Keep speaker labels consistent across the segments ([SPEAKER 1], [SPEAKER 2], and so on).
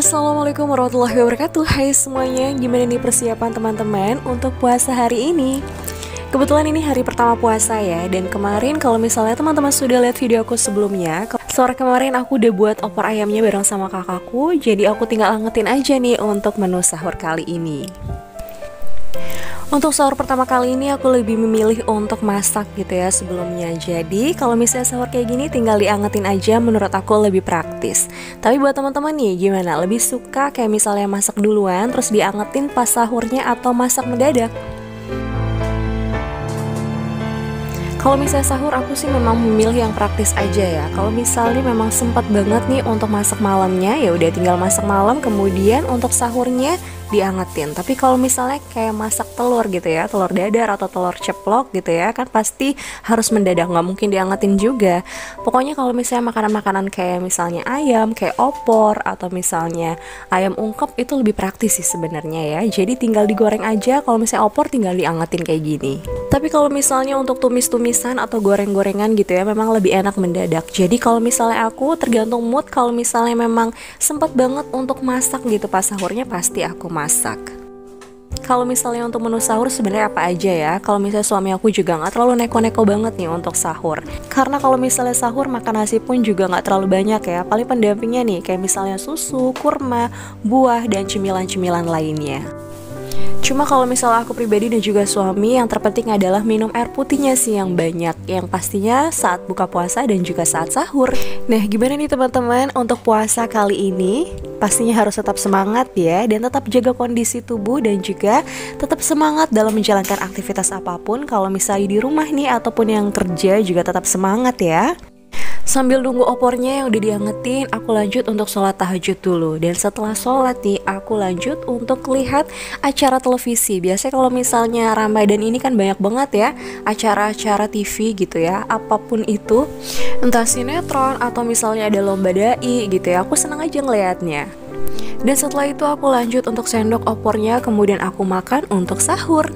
[SPEAKER 1] Assalamualaikum warahmatullahi wabarakatuh. Hai semuanya, gimana nih persiapan teman-teman untuk puasa hari ini? Kebetulan ini hari pertama puasa ya. Dan kemarin kalau misalnya teman-teman sudah lihat video aku sebelumnya, sore kemarin aku udah buat opor ayamnya bareng sama kakakku. Jadi aku tinggal angetin aja nih untuk menu sahur kali ini. Untuk sahur pertama kali ini aku lebih memilih untuk masak gitu ya sebelumnya. Jadi kalau misalnya sahur kayak gini tinggal diangetin aja, menurut aku lebih praktis. Tapi buat teman-teman nih gimana? Lebih suka kayak misalnya masak duluan terus diangetin pas sahurnya atau masak mendadak? Kalau misalnya sahur aku sih memang memilih yang praktis aja ya. Kalau misalnya memang sempat banget nih untuk masak malamnya, ya udah tinggal masak malam, kemudian untuk sahurnya diangetin. Tapi kalau misalnya kayak masak telur gitu ya, telur dadar atau telur ceplok gitu ya, kan pasti harus mendadak, nggak mungkin diangetin juga. Pokoknya kalau misalnya makanan-makanan kayak misalnya ayam, kayak opor atau misalnya ayam ungkep itu lebih praktis sih sebenarnya ya. Jadi tinggal digoreng aja, kalau misalnya opor tinggal diangetin kayak gini. Tapi kalau misalnya untuk tumis-tumisan atau goreng-gorengan gitu ya, memang lebih enak mendadak. Jadi kalau misalnya aku tergantung mood, kalau misalnya memang sempat banget untuk masak gitu pas sahurnya, pasti aku masak. Kalau misalnya untuk menu sahur sebenarnya apa aja ya? Kalau misalnya suami aku juga nggak terlalu neko-neko banget nih untuk sahur. Karena kalau misalnya sahur makan nasi pun juga nggak terlalu banyak ya. Paling pendampingnya nih kayak misalnya susu, kurma, buah, dan cemilan-cemilan lainnya. Cuma kalau misalnya aku pribadi dan juga suami, yang terpenting adalah minum air putihnya sih yang banyak, yang pastinya saat buka puasa dan juga saat sahur. Nah gimana nih teman-teman untuk puasa kali ini? Pastinya harus tetap semangat ya, dan tetap jaga kondisi tubuh dan juga tetap semangat dalam menjalankan aktivitas apapun. Kalau misalnya di rumah nih ataupun yang kerja juga tetap semangat ya. Sambil nunggu opornya yang udah diangetin, aku lanjut untuk sholat tahajud dulu. Dan setelah sholat nih, aku lanjut untuk lihat acara televisi. Biasanya kalau misalnya Ramadan ini kan banyak banget ya acara-acara TV gitu ya, apapun itu, entah sinetron atau misalnya ada lomba dai gitu ya, aku senang aja ngeliatnya. Dan setelah itu aku lanjut untuk sendok opornya, kemudian aku makan untuk sahur.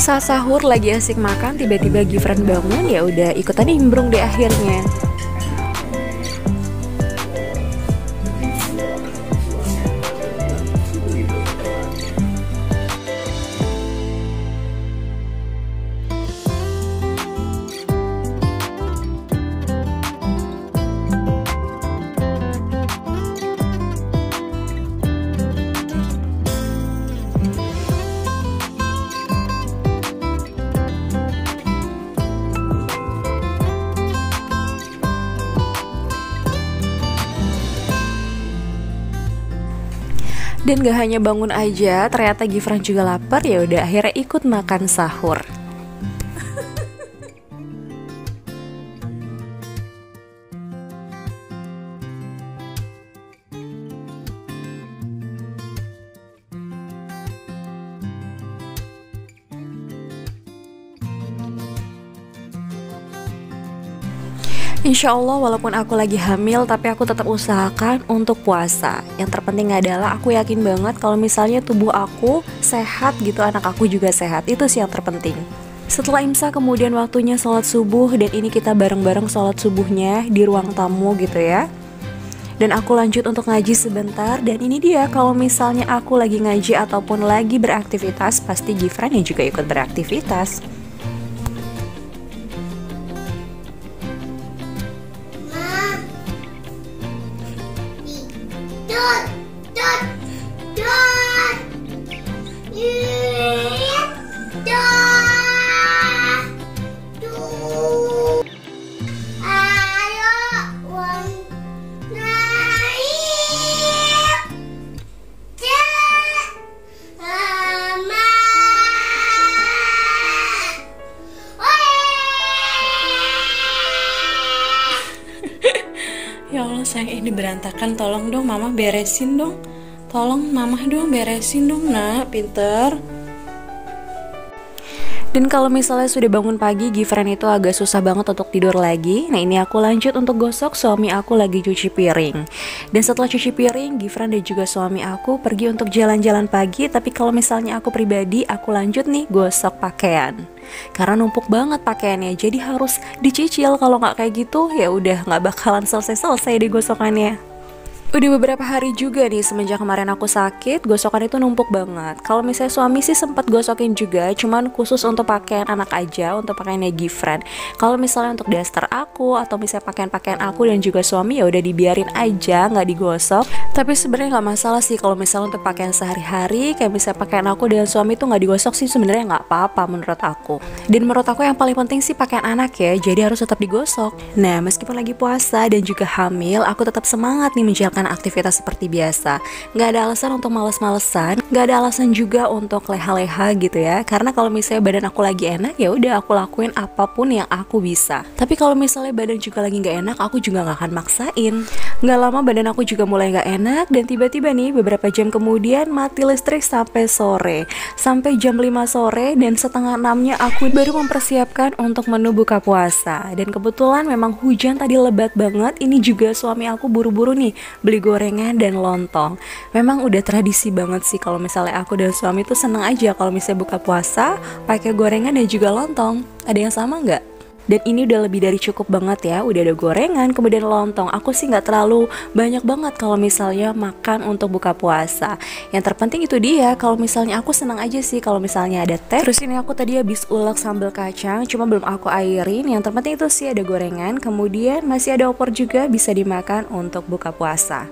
[SPEAKER 1] Saat sahur lagi asik makan, tiba-tiba Gifran bangun, ya udah ikutan nimbrung deh akhirnya. Dan gak hanya bangun aja, ternyata Gifran juga lapar, ya udah akhirnya ikut makan sahur. Insya Allah walaupun aku lagi hamil, tapi aku tetap usahakan untuk puasa. Yang terpenting adalah aku yakin banget kalau misalnya tubuh aku sehat gitu, anak aku juga sehat. Itu sih yang terpenting. Setelah imsak kemudian waktunya sholat subuh, dan ini kita bareng-bareng sholat subuhnya di ruang tamu gitu ya. Dan aku lanjut untuk ngaji sebentar. Dan ini dia, kalau misalnya aku lagi ngaji ataupun lagi beraktivitas, pasti Gifran ya juga ikut beraktivitas.
[SPEAKER 2] Ayo,
[SPEAKER 1] ini berantakan, tolong dong mama beresin dong. Tolong mama dong beresin dong nak, pinter. Dan kalau misalnya sudah bangun pagi, Gifran itu agak susah banget untuk tidur lagi. Nah ini aku lanjut untuk gosok, suami aku lagi cuci piring. Dan setelah cuci piring, Gifran dan juga suami aku pergi untuk jalan-jalan pagi. Tapi kalau misalnya aku pribadi, aku lanjut nih gosok pakaian. Karena numpuk banget pakaiannya, jadi harus dicicil. Kalau nggak kayak gitu, ya udah nggak bakalan selesai-selesai di gosokannya. Udah beberapa hari juga nih semenjak kemarin aku sakit, gosokan itu numpuk banget. Kalau misalnya suami sih sempat gosokin juga, cuman khusus untuk pakaian anak aja, untuk pakaiannya Gifran. Kalau misalnya untuk daster aku atau misalnya pakaian-pakaian aku dan juga suami, ya udah dibiarin aja, nggak digosok. Tapi sebenarnya nggak masalah sih kalau misalnya untuk pakaian sehari-hari, kayak misalnya pakaian aku dan suami tuh nggak digosok sih sebenarnya nggak apa-apa menurut aku. Dan menurut aku yang paling penting sih pakaian anak ya, jadi harus tetap digosok. Nah meskipun lagi puasa dan juga hamil, aku tetap semangat nih menjalankan aktivitas seperti biasa. Nggak ada alasan untuk males-malesan, nggak ada alasan juga untuk leha-leha gitu ya. Karena kalau misalnya badan aku lagi enak, ya udah aku lakuin apapun yang aku bisa. Tapi kalau misalnya badan juga lagi nggak enak, aku juga nggak akan maksain. Nggak lama badan aku juga mulai nggak enak, dan tiba-tiba nih beberapa jam kemudian mati listrik sampai sore, sampai jam 5 sore, dan setengah 6-nya aku baru mempersiapkan untuk menu buka puasa. Dan kebetulan memang hujan tadi lebat banget. Ini juga suami aku buru-buru nih beli gorengan dan lontong. Memang udah tradisi banget sih kalau misalnya aku dan suami tuh seneng aja kalau misalnya buka puasa pakai gorengan dan juga lontong. Ada yang sama nggak? Dan ini udah lebih dari cukup banget ya. Udah ada gorengan, kemudian lontong. Aku sih nggak terlalu banyak banget kalau misalnya makan untuk buka puasa. Yang terpenting itu dia, kalau misalnya aku senang aja sih kalau misalnya ada teh. Terus ini aku tadi habis ulek sambal kacang, cuma belum aku airin. Yang terpenting itu sih ada gorengan, kemudian masih ada opor juga bisa dimakan untuk buka puasa.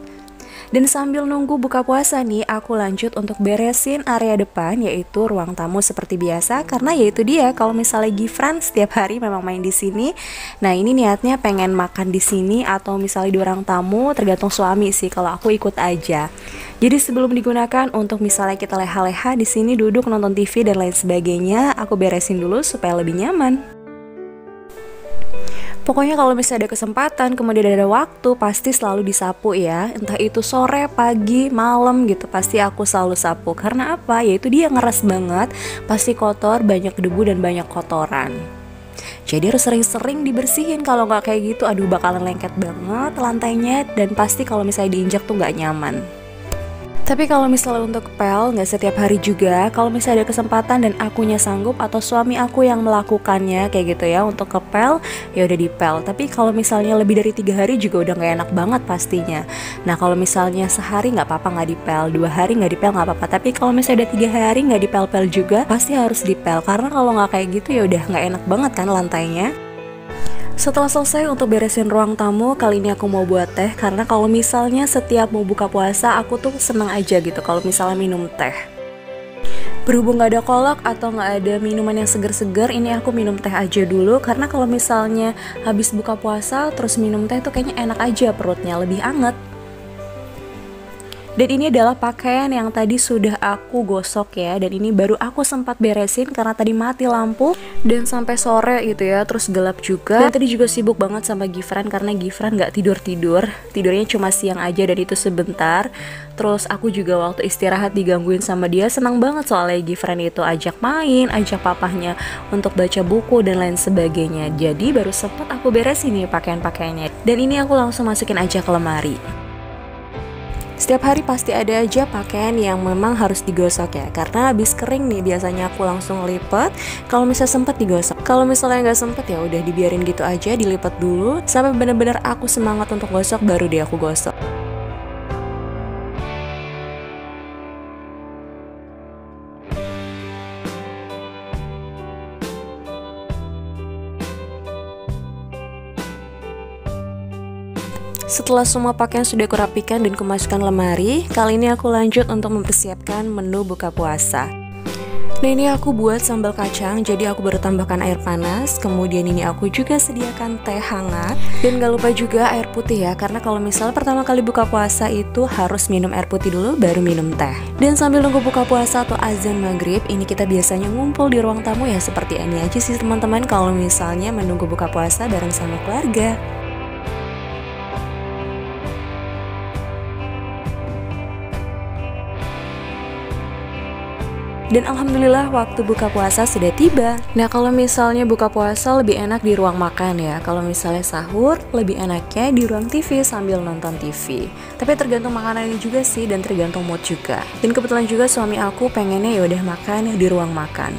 [SPEAKER 1] Dan sambil nunggu buka puasa nih, aku lanjut untuk beresin area depan, yaitu ruang tamu seperti biasa. Karena yaitu dia, kalau misalnya Gifran setiap hari memang main di sini. Nah ini niatnya pengen makan di sini atau misalnya di ruang tamu, tergantung suami sih. Kalau aku ikut aja. Jadi sebelum digunakan untuk misalnya kita leha-leha di sini duduk nonton TV dan lain sebagainya, aku beresin dulu supaya lebih nyaman. Pokoknya kalau misalnya ada kesempatan, kemudian ada waktu, pasti selalu disapu ya. Entah itu sore, pagi, malam gitu, pasti aku selalu sapu. Karena apa? Ya itu dia ngeras banget, pasti kotor, banyak debu dan banyak kotoran. Jadi harus sering-sering dibersihin. Kalau nggak kayak gitu, aduh bakalan lengket banget lantainya. Dan pasti kalau misalnya diinjak tuh nggak nyaman. Tapi kalau misalnya untuk pel, nggak setiap hari juga. Kalau misalnya ada kesempatan dan akunya sanggup atau suami aku yang melakukannya kayak gitu ya untuk kepel, ya udah dipel. Tapi kalau misalnya lebih dari 3 hari juga udah nggak enak banget pastinya. Nah kalau misalnya sehari nggak apa-apa nggak dipel, 2 hari nggak dipel nggak apa-apa. Tapi kalau misalnya ada 3 hari nggak dipel-pel juga, pasti harus dipel. Karena kalau nggak kayak gitu ya udah nggak enak banget kan lantainya. Setelah selesai untuk beresin ruang tamu, kali ini aku mau buat teh. Karena kalau misalnya setiap mau buka puasa, aku tuh seneng aja gitu kalau misalnya minum teh. Berhubung gak ada kolak atau gak ada minuman yang seger-seger, ini aku minum teh aja dulu. Karena kalau misalnya habis buka puasa terus minum teh tuh kayaknya enak aja, perutnya lebih anget. Dan ini adalah pakaian yang tadi sudah aku gosok ya. Dan ini baru aku sempat beresin karena tadi mati lampu dan sampai sore gitu ya, terus gelap juga. Dan tadi juga sibuk banget sama Gifran karena Gifran gak tidur-tidur, tidurnya cuma siang aja dan itu sebentar. Terus aku juga waktu istirahat digangguin sama dia. Senang banget soalnya Gifran itu ajak main, ajak papahnya untuk baca buku dan lain sebagainya. Jadi baru sempat aku beresin nih pakaian-pakaiannya. Dan ini aku langsung masukin aja ke lemari. Setiap hari pasti ada aja pakaian yang memang harus digosok ya. Karena habis kering nih biasanya aku langsung lipat. Kalau misalnya sempet digosok, kalau misalnya nggak sempet ya udah dibiarin gitu aja, dilipat dulu sampai bener-bener aku semangat untuk gosok, baru deh aku gosok. Setelah semua pakaian sudah aku rapikan dan kumasukkan lemari, kali ini aku lanjut untuk mempersiapkan menu buka puasa. Nah ini aku buat sambal kacang, jadi aku baru tambahkan air panas. Kemudian ini aku juga sediakan teh hangat. Dan gak lupa juga air putih ya, karena kalau misalnya pertama kali buka puasa itu harus minum air putih dulu baru minum teh. Dan sambil nunggu buka puasa atau azan maghrib, ini kita biasanya ngumpul di ruang tamu ya. Seperti ini aja sih teman-teman kalau misalnya menunggu buka puasa bareng sama keluarga. Dan alhamdulillah waktu buka puasa sudah tiba. Nah, kalau misalnya buka puasa lebih enak di ruang makan ya. Kalau misalnya sahur lebih enaknya di ruang TV sambil nonton TV. Tapi tergantung makanan ini juga sih, dan tergantung mood juga. Dan kebetulan juga suami aku pengennya ya udah makan di ruang makan.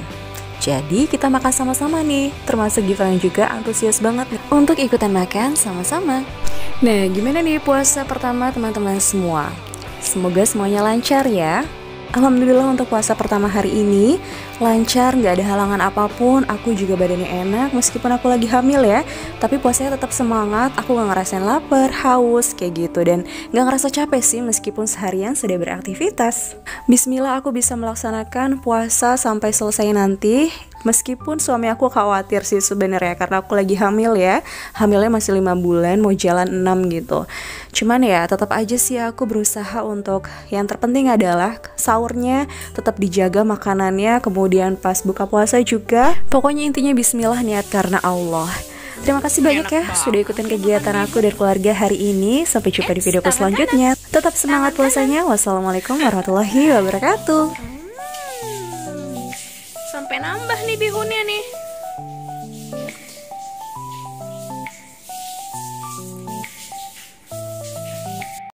[SPEAKER 1] Jadi kita makan sama-sama nih. Termasuk Gifran juga antusias banget nih untuk ikutan makan sama-sama. Nah, gimana nih puasa pertama teman-teman semua? Semoga semuanya lancar ya. Alhamdulillah untuk puasa pertama hari ini lancar, gak ada halangan apapun. Aku juga badannya enak meskipun aku lagi hamil ya. Tapi puasanya tetap semangat, aku gak ngerasain lapar, haus kayak gitu. Dan gak ngerasa capek sih meskipun seharian sudah beraktivitas. Bismillah aku bisa melaksanakan puasa sampai selesai nanti. Meskipun suami aku khawatir sih sebenarnya karena aku lagi hamil ya. Hamilnya masih 5 bulan, mau jalan 6 gitu. Cuman ya tetap aja sih aku berusaha untuk yang terpenting adalah sahurnya tetap dijaga makanannya. Kemudian pas buka puasa juga, pokoknya intinya bismillah, niat karena Allah. Terima kasih banyak ya sudah ikutin kegiatan aku dan keluarga hari ini. Sampai jumpa di videoku selanjutnya. Tetap semangat puasanya. Wassalamualaikum warahmatullahi wabarakatuh.
[SPEAKER 2] Sampai nambah nih bihunnya nih.